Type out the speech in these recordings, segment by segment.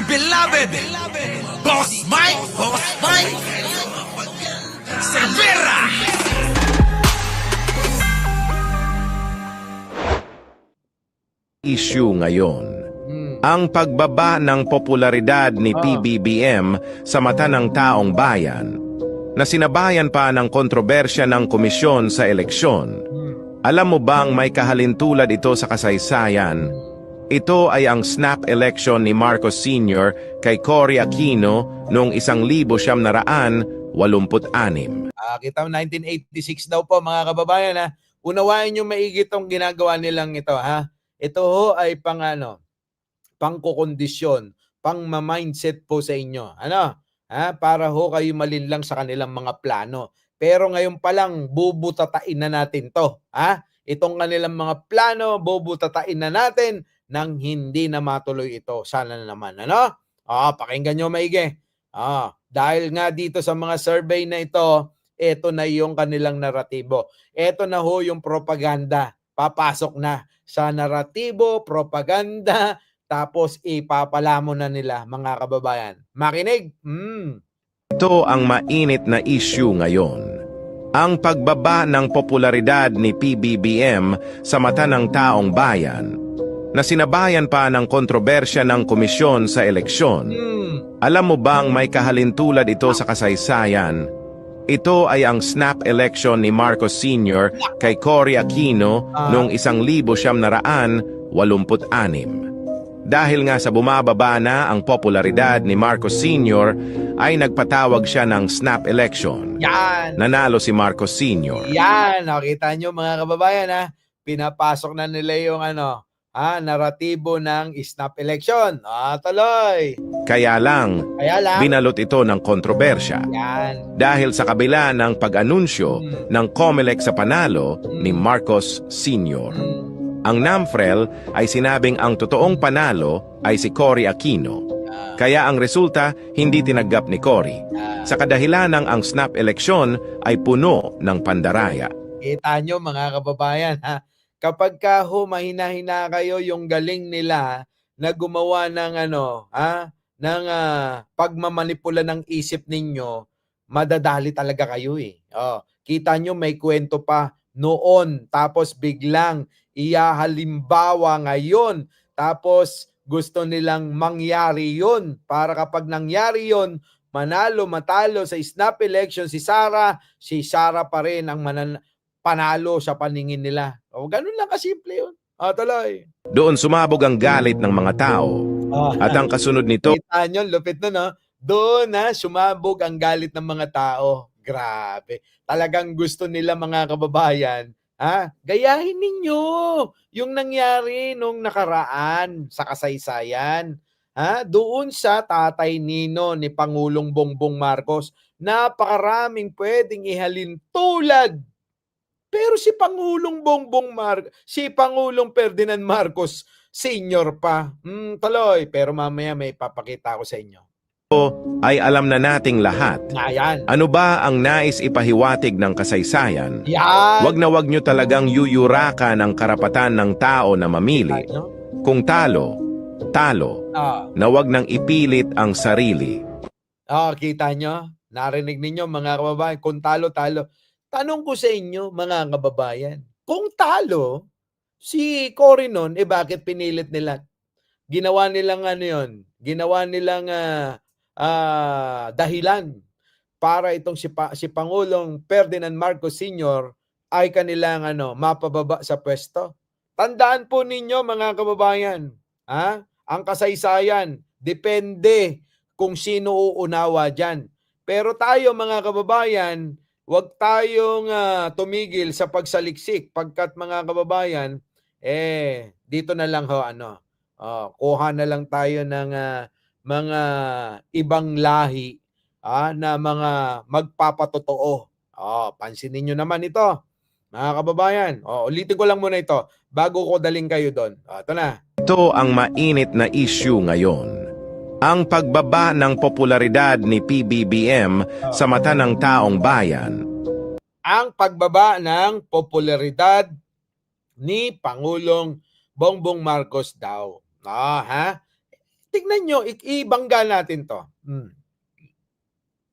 dear beloved, Boss Mike, Cervera. Issue ngayon, ang pagbaba ng popularidad ni PBBM sa mata ng taong bayan na sinabayan pa ng kontrobersya ng komisyon sa eleksyon. Alam mo bang may kahalintulad ito sa kasaysayan? Ito ay ang snap election ni Marcos Sr. kay Cory Aquino noong 1986. Kita mo, 1986 daw po mga kababayan ha. Unawain nyo maigi itong ginagawa nilang ito ha. Ito ho ay pangkokondisyon, pang-mindset po sa inyo. Ano? Ha? Para ho kayo malinlang sa kanilang mga plano. Pero ngayon pa lang, bubutatain na natin to. Ha? Itong kanilang mga plano, bubutatain na natin nang hindi na matuloy ito. Sana na naman. Ano? Pakinggan nyo maigi. Dahil nga dito sa mga survey na ito na yung kanilang naratibo. Ito na ho yung propaganda. Papasok na sa naratibo, propaganda, tapos ipapalamon na nila mga kababayan. Makinig? Ito ang mainit na issue ngayon. Ang pagbaba ng popularidad ni PBBM sa mata ng taong bayan na sinabayan pa ng kontrobersya ng komisyon sa eleksyon. Alam mo bang may kahalintulad ito sa kasaysayan? Ito ay ang snap election ni Marcos Sr. kay Cory Aquino noong 1986. Dahil nga sa bumababa na ang popularidad ni Marcos Sr. ay nagpatawag siya ng snap election. Yan! Nanalo si Marcos Sr. Yan! Nakita nyo mga kababayan ha. Pinapasok na nila yung naratibo ng snap election. Tuloy! Kaya lang, binalot ito ng kontrobersya. Yan. Dahil sa kabila ng pag-anunsyo ng COMELEC sa panalo ni Marcos Sr. Ang NAMFREL ay sinabing ang totoong panalo ay si Cory Aquino. Kaya ang resulta hindi tinanggap ni Cory. Sa kadahilanang ang snap eleksyon ay puno ng pandaraya. Kita nyo mga kababayan ha. Kapag mahina-hina kayo yung galing nila na gumawa ng pagmamanipula ng isip ninyo, madadali talaga kayo eh. Kita nyo may kwento pa noon tapos biglang ihahalimbawa ngayon tapos gusto nilang mangyari yun para kapag nangyari yun, manalo matalo sa snap election si Sara pa rin ang panalo sa paningin nila. Ganun lang kasimple yun. Tuloy. Doon sumabog ang galit ng mga tao. At ang kasunod nito, kita nyo, lupit na no? Doon sumabog ang galit ng mga tao. Grabe. Talagang gusto nila mga kababayan, gayahin ninyo yung nangyari nung nakaraan sa kasaysayan. Doon sa tatay Nino ni Pangulong Bongbong Marcos, napakaraming pwedeng ihalin tulad. Pero si Pangulong si Pangulong Ferdinand Marcos Sr. pa. Tuloy. Pero mamaya may papakita ko sa inyo. ay alam na nating lahat. Ayan. Ano ba ang nais ipahiwatig ng kasaysayan? Yan. Wag na wag nyo talagang yuyurakan ang karapatan ng tao na mamili. Kung talo, talo. Na wag nang ipilit ang sarili. Kita nyo? Narinig ninyo mga kababayan, kung talo, talo. Tanong ko sa inyo, mga kababayan, kung talo, si Cory nun, bakit pinilit nila? Ginawa nilang ginawa nilang dahilan para itong si Pangulong Ferdinand Marcos Sr. ay kanilang mapababa sa pwesto. Tandaan po ninyo mga kababayan, ang kasaysayan, depende kung sino uunawa dyan. Pero tayo mga kababayan, huwag tayong tumigil sa pagsaliksik pagkat mga kababayan, dito na lang kuha na lang tayo ng mga ibang lahi na mga magpapatotoo. Pansinin nyo naman ito, mga kababayan. Ulitin ko lang muna ito bago ko daling kayo doon. Ito na. Ito ang mainit na issue ngayon. Ang pagbaba ng popularidad ni PBBM sa mata ng taong bayan. Ang pagbaba ng popularidad ni Pangulong Bongbong Marcos daw. Tignan tignan nyo, ibangga natin to.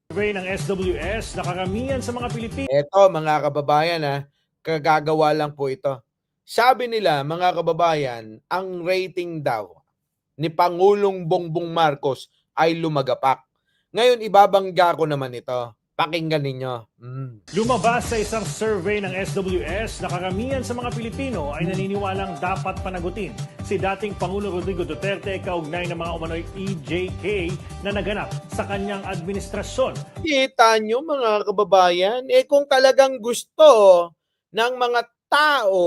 Survey ng SWS na karamihan sa mga Pilipino Eto mga kababayan, kagagawa lang po ito. Sabi nila mga kababayan, ang rating daw ni Pangulong Bongbong Marcos ay lumagapak. Ngayon ibabangga ko naman ito. Pakinggan ninyo. lumabas sa isang survey ng SWS na karamihan sa mga Pilipino ay naniniwalang dapat panagutin si dating Pangulo Rodrigo Duterte kaugnay ng mga umano'y EJK na naganap sa kanyang administrasyon. Kita nyo mga kababayan, kung talagang gusto ng mga tao,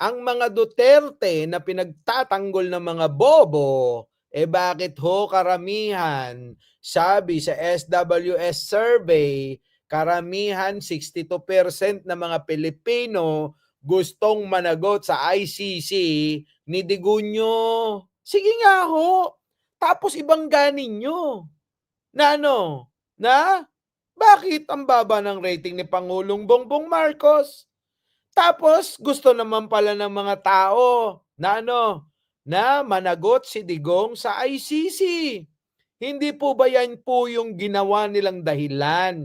ang mga Duterte na pinagtatanggol ng mga bobo, bakit ho karamihan? Sabi sa SWS survey, karamihan 62% ng mga Pilipino gustong managot sa ICC ni Digunyo. Sige nga ho. Tapos ibangga ninyo. Na bakit ang baba ng rating ni Pangulong Bongbong Marcos? Tapos gusto naman pala ng mga tao na managot si Digong sa ICC. Hindi po ba yan po yung ginawa nilang dahilan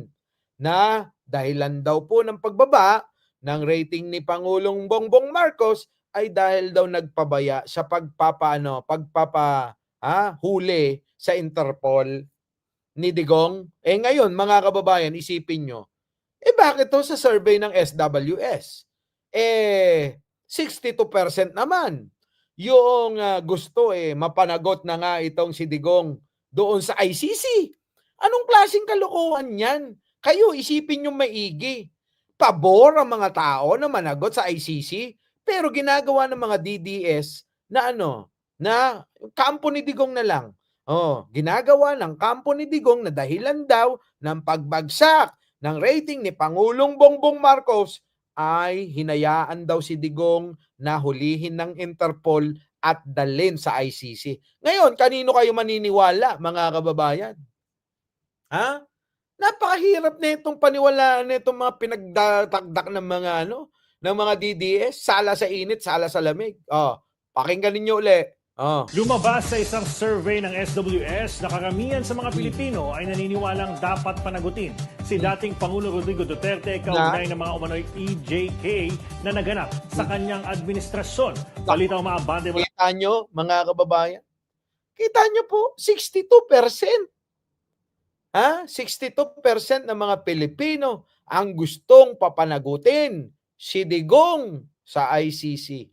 na dahilan daw po ng pagbaba ng rating ni Pangulong Bongbong Marcos ay dahil daw nagpabaya sa huli sa Interpol ni Digong? Ngayon mga kababayan, isipin nyo, bakit to sa survey ng SWS? 62% naman yung gusto mapanagot na nga itong si Digong doon sa ICC. Anong klaseng kalokohan yan? Kayo isipin nyo maigi. Pabor ang mga tao na managot sa ICC, pero ginagawa ng mga DDS na na kampo ni Digong na lang. Ginagawa ng kampo ni Digong na dahilan daw ng pagbagsak ng rating ni Pangulong Bongbong Marcos ay hinayaan daw si Digong na hulihin ng Interpol at dalhin sa ICC. Ngayon, kanino kayo maniniwala, mga kababayan? Napakahirap na itong paniwalaan na itong mga pinagdatakdak ng mga DDS. Sala sa init, sala sa lamig. Pakinggan ninyo ulit. Lumabas sa isang survey ng SWS na karamihan sa mga Pilipino ay naniniwalang dapat panagutin si dating Pangulo Rodrigo Duterte kaugnay ng mga umano'y EJK na naganap sa kanyang administrasyon. Balita mga bande mula. Kita nyo, mga kababayan? Kita nyo po, 62%. 62% ng mga Pilipino ang gustong papanagutin si Digong sa ICC.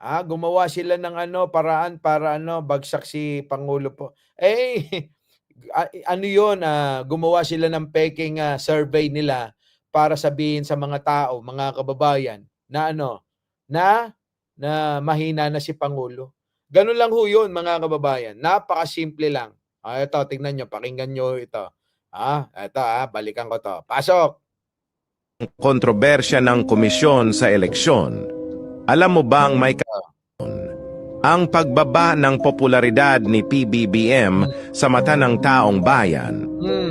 Gumawa sila ng paraan para bagsak si Pangulo po. Gumawa sila ng peking survey nila para sabihin sa mga tao, mga kababayan, na na mahina na si Pangulo. Ganun lang ho yun, mga kababayan. Napakasimple lang. Ito, tingnan nyo, pakinggan nyo ito. Ito, balikan ko to. Pasok! Kontrobersya ng komisyon sa eleksyon. Alam mo bang may ang pagbaba ng popularidad ni PBBM sa mata ng taong bayan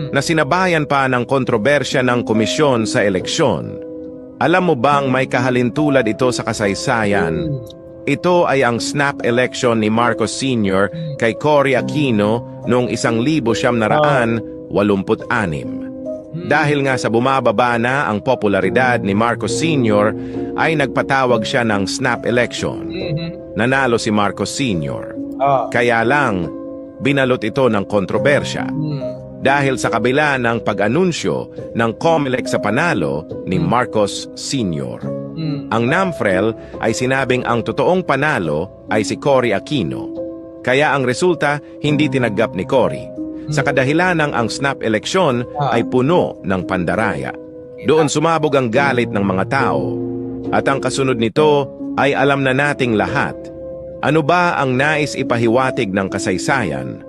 na sinabayan pa ng kontrobersya ng komisyon sa eleksyon. Alam mo bang may kahalintulad ito sa kasaysayan? Ito ay ang snap election ni Marcos Sr. kay Cory Aquino noong 1986. Dahil nga sa bumababa na ang popularidad ni Marcos Sr. ay nagpatawag siya ng snap election. Nanalo si Marcos Sr. Kaya lang, binalot ito ng kontrobersya. Dahil sa kabila ng pag-anunsyo ng COMELEC sa panalo ni Marcos Sr. Ang NAMFREL ay sinabing ang totoong panalo ay si Cory Aquino. Kaya ang resulta hindi tinanggap ni Cory. Sa kadahilanang ang snap eleksyon ay puno ng pandaraya. Doon sumabog ang galit ng mga tao. At ang kasunod nito ay alam na nating lahat. Ano ba ang nais ipahiwatig ng kasaysayan?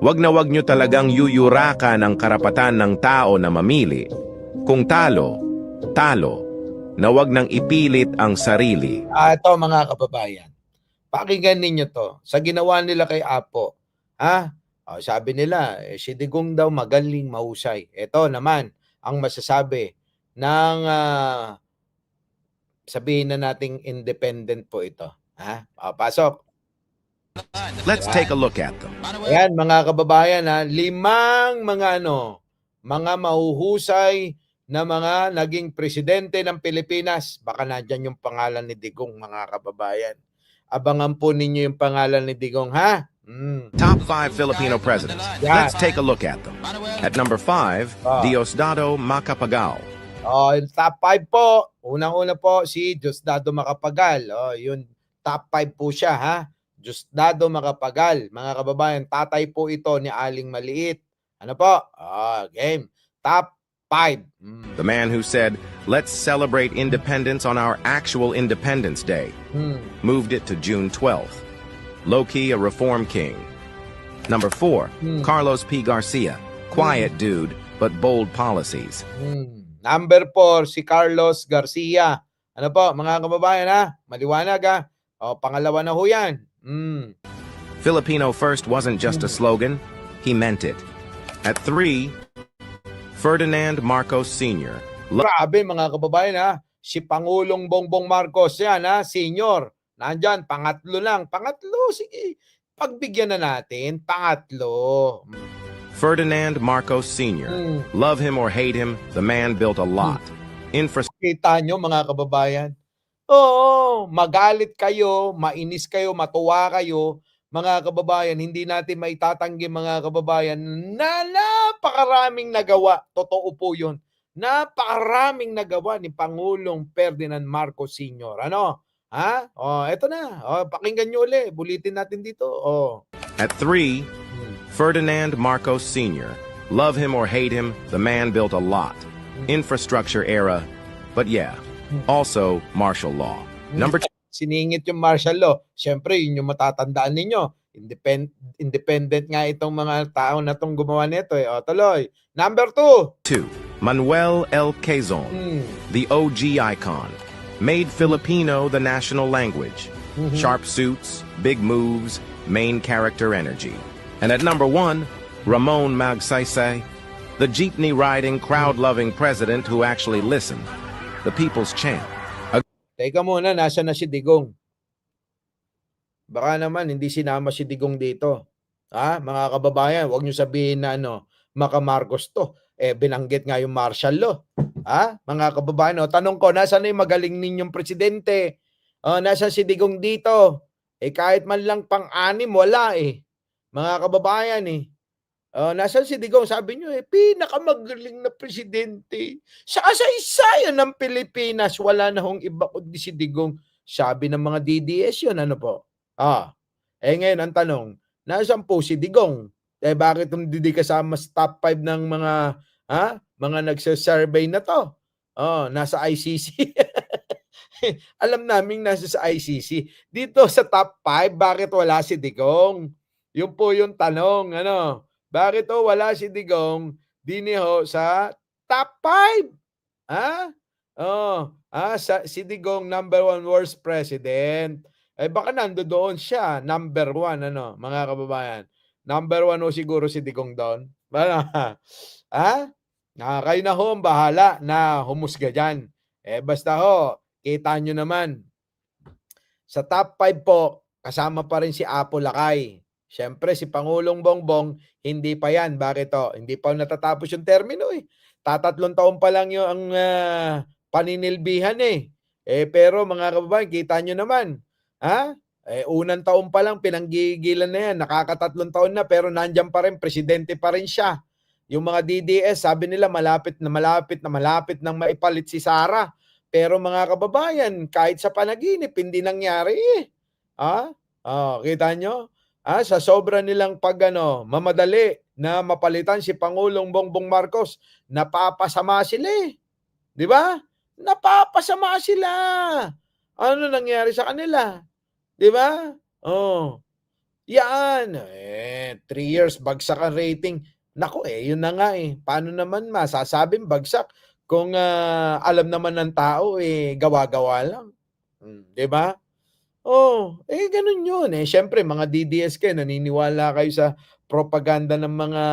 Wag na wag nyo talagang yuyurakan ang karapatan ng tao na mamili. Kung talo, talo. Na wag nang ipilit ang sarili. Ito mga kababayan, pakinggan ninyo to. Sa ginawa nila kay Apo, sabi nila, si Digong daw magaling, mahusay. Ito naman, ang masasabi ng, sabihin na nating independent po ito. Pasok. Let's take a look at them. Ayan, mga kababayan, ha, 5 mga mahuhusay na mga naging presidente ng Pilipinas. Baka nandyan yung pangalan ni Digong, mga kababayan. Abangan po ninyo yung pangalan ni Digong, ha? Top 5 Filipino presidents. Yeah. Let's take a look at them. At number 5, Diosdado Macapagal. Yung top 5 po. Unang-una po si Diosdado Macapagal. Yun, top 5 po siya, ha? Diosdado Macapagal. Mga kababayan, tatay po ito ni Aling Maliit. Ano po? Game. Top 5. The man who said, let's celebrate independence on our actual Independence Day. Moved it to June 12th. Low-key, a reform king. Number 4, Carlos P. Garcia. Quiet dude, but bold policies. Number 4, si Carlos Garcia. Ano po, mga kababayan, ha? Maliwanag, ha? Pangalawa na ho yan. Filipino first wasn't just a slogan, he meant it. At 3, Ferdinand Marcos Sr. Grabe, mga kababayan, ha? Si Pangulong Bongbong Marcos yan, ha? Senior. Nandyan, pangatlo lang. Pangatlo, sige. Pagbigyan na natin, pangatlo. Ferdinand Marcos Sr. Love him or hate him, the man built a lot. Kita nyo, mga kababayan? Oo, magalit kayo, mainis kayo, matuwa kayo, mga kababayan, hindi natin maitatanggi, mga kababayan, na napakaraming nagawa. Totoo po yun. Napakaraming nagawa ni Pangulong Ferdinand Marcos Sr. Ano? Ha? Eto na. Pakinggan nyo ulit. Bulitin natin dito. At 3, Ferdinand Marcos Sr. Love him or hate him, the man built a lot. Infrastructure era, but yeah, also martial law. Number 2. Siningit yung martial law. Siyempre, yun yung matatandaan ninyo. Independent nga itong mga tao na itong gumawa nito. Tuloy. Number 2, Manuel L. Quezon, the OG icon. Made Filipino the national language. Sharp suits, big moves, main character energy. And at number 1, Ramon Magsaysay, the jeepney-riding, crowd-loving president who actually listened. The people's champ. Teka muna, nasa na si Digong? Baka naman hindi sinama si Digong dito. Ha? Mga kababayan, huwag niyo sabihin na Maca Marcos to. Binanggit nga yung martial law. Ha? Mga kababayan, tanong ko, nasaan na yung magaling ninyong presidente? Nasaan si Digong dito? Kahit man lang pang-anim, wala Mga kababayan nasaan si Digong? Sabi nyo pinakamagaling na presidente. Sa kasaysayan ng Pilipinas, wala na hong iba kundi si Digong. Sabi ng mga DDS yun, ano po? Ngayon ang tanong, nasaan po si Digong? Bakit hindi kasama sa top 5 ng mga nagsasurvey na to? Nasa ICC. Alam naming nasa sa ICC. Dito sa top 5, bakit wala si Digong? Yun po yung tanong, Bakit wala si Digong diniho sa top 5? Si Digong number 1 worst president. Baka nandoon siya, number 1, mga kababayan. Number 1 siguro si Digong doon. Kayo na ho, bahala na humusga dyan. Basta kita nyo naman. Sa top 5 po, kasama pa rin si Apo Lakay. Siyempre, si Pangulong Bongbong, hindi pa yan. Bakit Hindi pa natatapos yung termino Tatatlong taon pa lang yung paninilbihan Pero mga kababayan, kita nyo naman. Unang taon pa lang, pinanggigilan na yan. Nakakatatlong taon na, pero nandyan pa rin, presidente pa rin siya. Yung mga DDS, sabi nila malapit nang maipalit si Sara. Pero mga kababayan, kahit sa panaginip, hindi nangyari kita nyo? Sa sobra nilang mamadali na mapalitan si Pangulong Bongbong Marcos, napapasama sila Di ba? Napapasama sila. Ano nangyari sa kanila? Di ba? Yan. 3 years, bagsak ang rating. Naku yun na nga Paano naman masasabing bagsak kung alam naman ng tao gawa-gawa lang. Di ba? Ganun yun Siyempre, mga DDS kayo, naniniwala kayo sa propaganda ng mga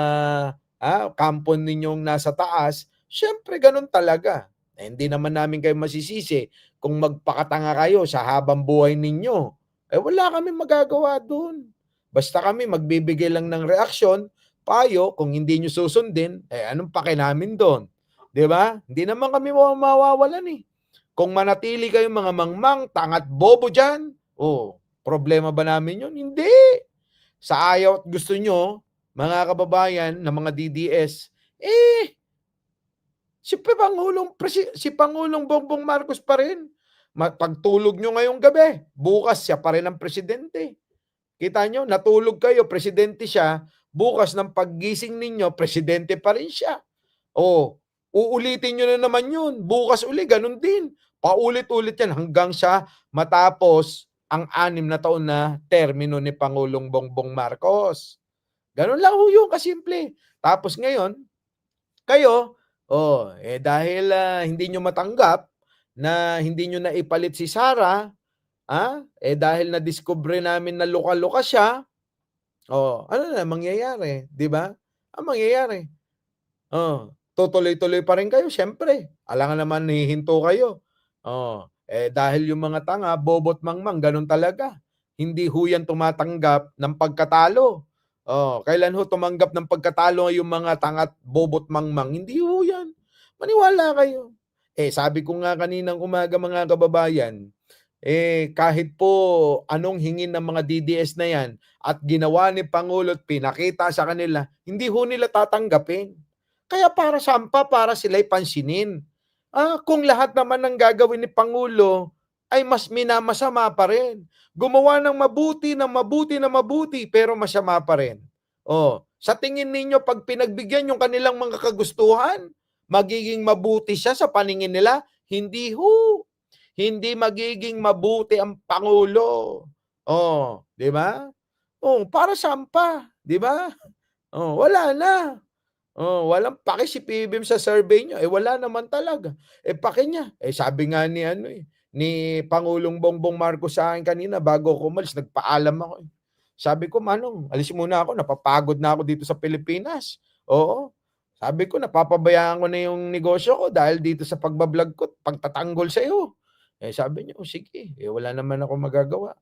kampo ninyong nasa taas. Siyempre, ganun talaga. Hindi naman namin kayo masisisi kung magpakatanga kayo sa habang buhay ninyo. Wala kami magagawa doon. Basta kami magbibigay lang ng reaksyon, payo, kung hindi nyo susundin, anong pake namin doon? 'Di ba? Hindi naman kami mawawalan eh. Kung manatili kayong mga mangmang, tangat bobo dyan, problema ba namin yun? Hindi. Sa ayaw at gusto nyo, mga kababayan ng mga DDS, si Pangulong Bongbong Marcos pa rin. Pagtulog nyo ngayong gabi, bukas siya pa rin ang presidente. Kita nyo, natulog kayo, presidente siya, bukas ng paggising ninyo, presidente pa rin siya. Uulitin nyo na naman yun. Bukas uli, ganun din. Paulit-ulit yan hanggang sa matapos ang 6 na taon na termino ni Pangulong Bongbong Marcos. Ganun lang yung kasimple. Tapos ngayon, kayo, dahil hindi nyo matanggap na hindi nyo naipalit si Sara, dahil na-discover namin na luka-luka siya, ano na mangyayari, 'di ba? Ang mangyayari, tutuloy-tuloy pa rin kayo, syempre. Alangan naman hihinto kayo. Dahil yung mga tanga, bobot mangmang, ganun talaga. Hindi ho yan tumatanggap ng pagkatalo. Kailan ho tumanggap ng pagkatalo yung mga tanga at bobot mangmang? Hindi ho yan. Maniwala kayo. Sabi ko nga kaninang umaga mga kababayan, kahit po anong hingin ng mga DDS na yan at ginawa ni Pangulo at pinakita sa kanila, hindi ho nila tatanggapin. Kaya para sampa, para sila'y pansinin. Kung lahat naman ng gagawin ni Pangulo ay mas minamasama pa rin. Gumawa ng mabuti, pero masama pa rin. Sa tingin ninyo, pag pinagbigyan yung kanilang mga kagustuhan, magiging mabuti siya sa paningin nila? Hindi ho. Hindi magiging mabuti ang Pangulo. Di ba? Para sampa, di ba? Wala na. Walang paki si PBBM sa survey nyo. Wala naman talaga. Paki niya. Sabi nga ni Pangulong Bongbong Marcos sa akin kanina bago ako umalis, nagpaalam ako. Sabi ko, Manong, alis muna ako. Napapagod na ako dito sa Pilipinas. Sabi ko, napapabayaan ko na yung negosyo ko dahil dito sa pagbablog ko, pagtatanggol sa iyo. Sabi niya, sige, wala naman ako magagawa.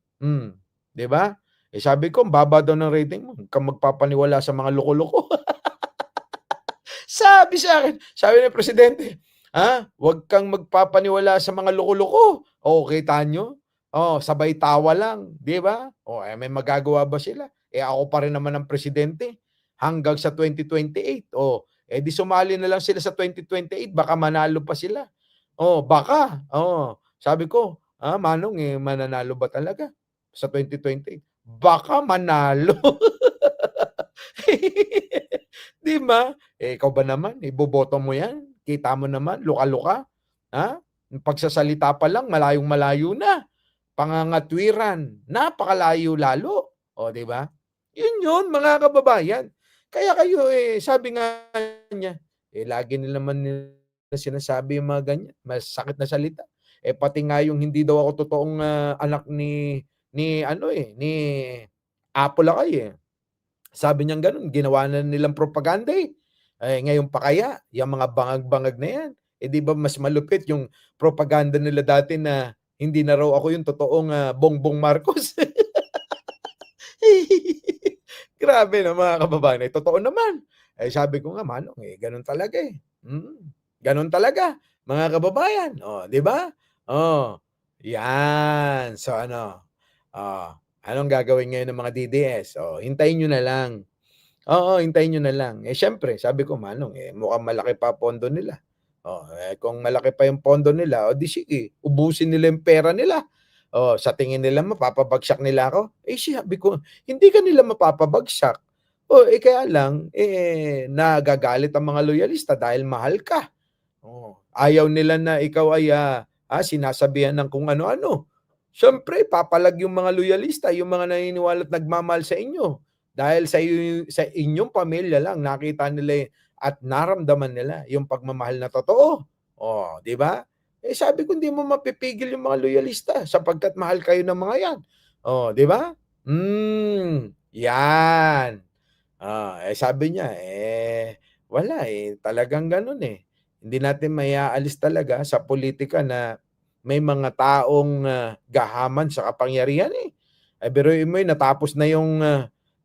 Di ba? Sabi ko, baba daw ng rating mo. Huwag kang magpapaniwala sa mga loko-loko. Sabi sa akin, sabi ng presidente, huwag kang magpapaniwala sa mga loko-loko. Kita nyo? Sabay tawa lang. Di ba? May magagawa ba sila? Ako pa rin naman ang presidente hanggang sa 2028. Di sumali na lang sila sa 2028, baka manalo pa sila. Baka. Sabi ko, Manong, mananalo ba talaga sa 2028? Baka manalo. Di ba? Ikaw ba naman? Iboboto mo yan? Kita mo naman, luka-luka. Pagsasalita pa lang, malayong-malayo na. Pangangatwiran, napakalayo lalo. Di ba? Yun, mga kababayan. Kaya kayo, sabi nga niya, lagi nila naman nila sinasabi yung mga ganyan. Masakit na salita. Pati nga yung hindi daw ako totoong anak ni Apple Akay. Sabi niya ganun, ginawa na nilang propaganda ngayon pa kaya, yung mga bangag-bangag na yan. Di ba mas malupit yung propaganda nila dati na hindi na raw ako yung totoong Bongbong Marcos. Grabe na mga kababayan. Totoo naman. Sabi ko nga, Manong, ganun talaga Ganun talaga, mga kababayan. Di ba? Yan. So anong gagawin ngayon ng mga DDS? Hintayin nyo na lang. Hintayin nyo na lang. Syempre, sabi ko, Manong, mukhang malaki pa pondo nila. Kung malaki pa yung pondo nila, di sige, ubusin nila yung pera nila. Sa tingin nila, mapapabagsak nila ako. Sabi ko, hindi ka nila mapapabagsak. Kaya lang, nagagalit ang mga loyalista dahil mahal ka. Ayaw nila na ikaw ay sinasabihan ng kung ano-ano. Siyempre, papalag yung mga loyalista, yung mga naniniwala at nagmamahal sa inyo. Dahil sa inyong pamilya lang, nakita nila at naramdaman nila yung pagmamahal na totoo. Di ba? Sabi ko, hindi mo mapipigil yung mga loyalista sapagkat mahal kayo ng mga yan. Di ba? Yan. Sabi niya, wala talagang ganun Hindi natin mayaalis talaga sa politika na may mga taong gahaman sa kapangyarihan Biruin mo natapos na yung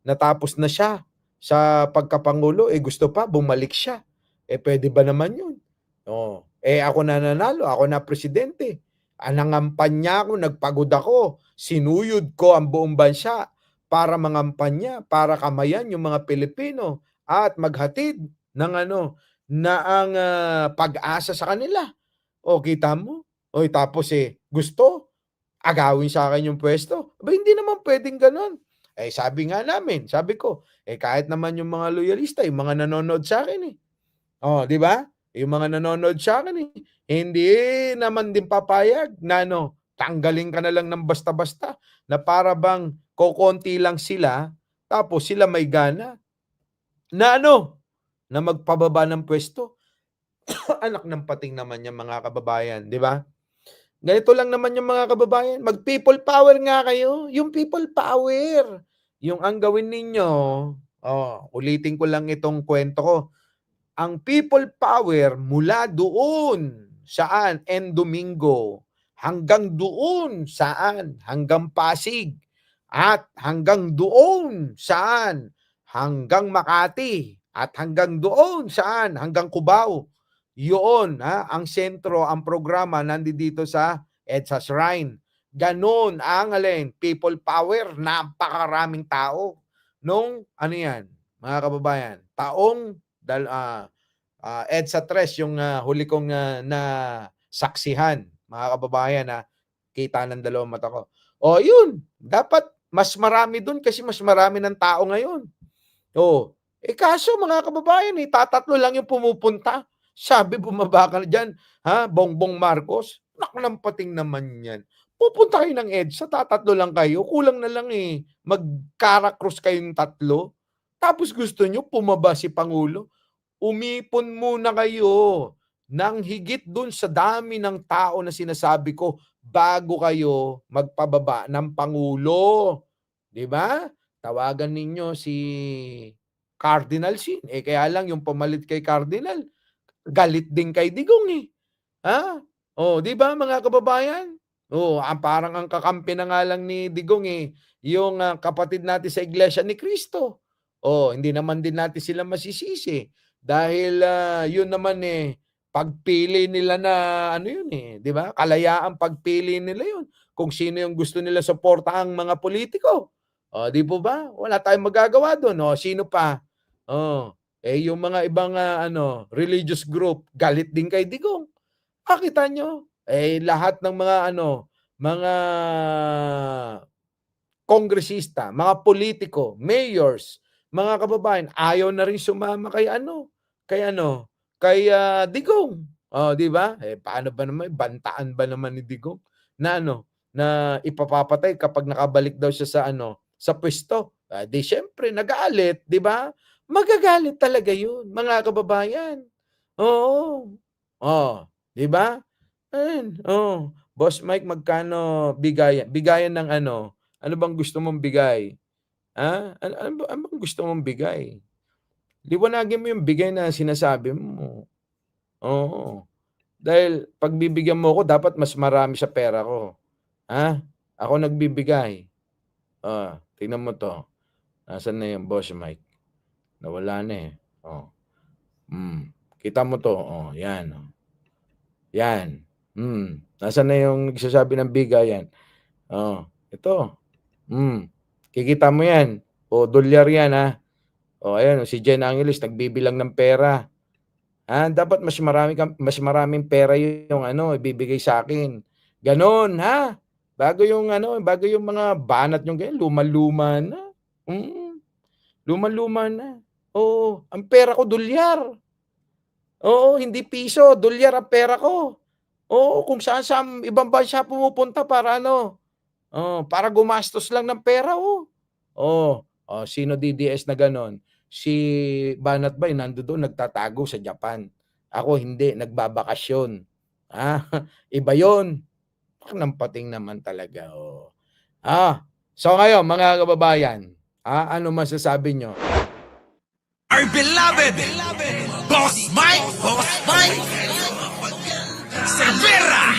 natapos na siya sa pagkapangulo, gusto pa, bumalik siya. Pwede ba naman yun? Oh. Ako na nanalo, ako na presidente. Nangampanya ako, nagpagod ako, sinuyod ko ang buong bansa para mangampanya, para kamayan yung mga Pilipino at maghatid ng na ang pag-asa sa kanila. Kita mo? Tapos gusto agawin sa akin yung pwesto. Hindi naman pwedeng ganon. Sabi nga namin, sabi ko, kahit naman yung mga loyalista, yung mga nanonood sa akin di ba? Yung mga nanonood sa akin hindi naman din papayag na tanggalin ka na lang ng basta-basta na para bang kokonti lang sila tapos sila may gana na na magpababa ng pwesto. Anak ng pating naman yung mga kababayan, di ba? Ganito lang naman yung mga kababayan. Mag-people power nga kayo. Yung people power. Yung ang gawin ninyo, ulitin ko lang itong kwento ko. Ang people power mula doon saan? Domingo. Hanggang doon saan? Hanggang Pasig. At hanggang doon saan? Hanggang Makati. At hanggang doon saan? Hanggang Cubao. Yun, ang sentro, ang programa nandito sa EDSA Shrine. Ganon ang people power, napakaraming tao. Nung, mga kababayan, taong EDSA 3, yung huli kong nasaksihan, mga kababayan, kita ng dalawang mata ko. Yun, dapat mas marami dun kasi mas marami ng tao ngayon. Kaso mga kababayan, tatatlo lang yung pumupunta. Sabi, bumaba ka na dyan, Bongbong Marcos. Ng pating naman yan. Pupunta kayo ng EDSA, tatatlo lang kayo. Kulang na lang mag-Caracross kayong tatlo. Tapos gusto nyo, pumaba si Pangulo. Umipon muna kayo ng higit dun sa dami ng tao na sinasabi ko bago kayo magpababa ng Pangulo. Diba? Tawagan ninyo si Cardinal Sin. Kaya lang yung pamalit kay Cardinal, galit din kay Digong di ba mga kababayan? Parang ang kakampi na nga lang ni Digong yung kapatid natin sa Iglesia ni Cristo. Hindi naman din natin sila masisisi dahil yun naman pagpili nila na di ba? Kalayaan pagpili nila yun. Kung sino yung gusto nila suportahang mga politiko. Di po ba? Wala tayong magagawa doon. Sino pa? Yung mga ibang religious group, galit din kay Digong. Kita nyo? Lahat ng mga mga kongresista, mga politiko, mayors, mga kababayan, ayaw na rin sumama kay kay Digong. Di ba? Paano ba naman? Bantaan ba naman ni Digong? Na na ipapapatay kapag nakabalik daw siya sa pwesto. Di syempre, nag-aalit, di ba? Magagalit talaga yun, mga kababayan. Di ba? Boss Mike, magkano bigayan? Bigayan ng ano? Ano bang gusto mong bigay? Ano bang gusto mong bigay? Liwanagin mo yung bigay na sinasabi mo. Dahil pag bibigyan mo ko, dapat mas marami sa pera ko. Ako nagbibigay. Tingnan mo to. Nasaan na yung Boss Mike? Nawala na Kita mo to. Yan. Yan. Nasaan na yung nagsasabi ng bigayan? Ito. Kikita mo yan. Dolyar yan ayan, si Jen Angeles nagbibilang ng pera. Dapat mas maraming pera yung ibibigay sa akin. Ganon, Bago yung mga banat yung ganyan, luma-luma na. Luma-luma na. Ang pera ko dolyar. Hindi piso, dolyar ang pera ko. Kung saan sa ibang bansa pumupunta para para gumastos lang ng pera. Sino DDS na ganon? Si Banat Bay nandoon nagtatago sa Japan. Ako hindi, nagbabakasyon. Iba 'yon. Nang pating naman talaga. So ngayon mga kababayan, ano masasabi nyo? Our beloved Boss Mike Cervera.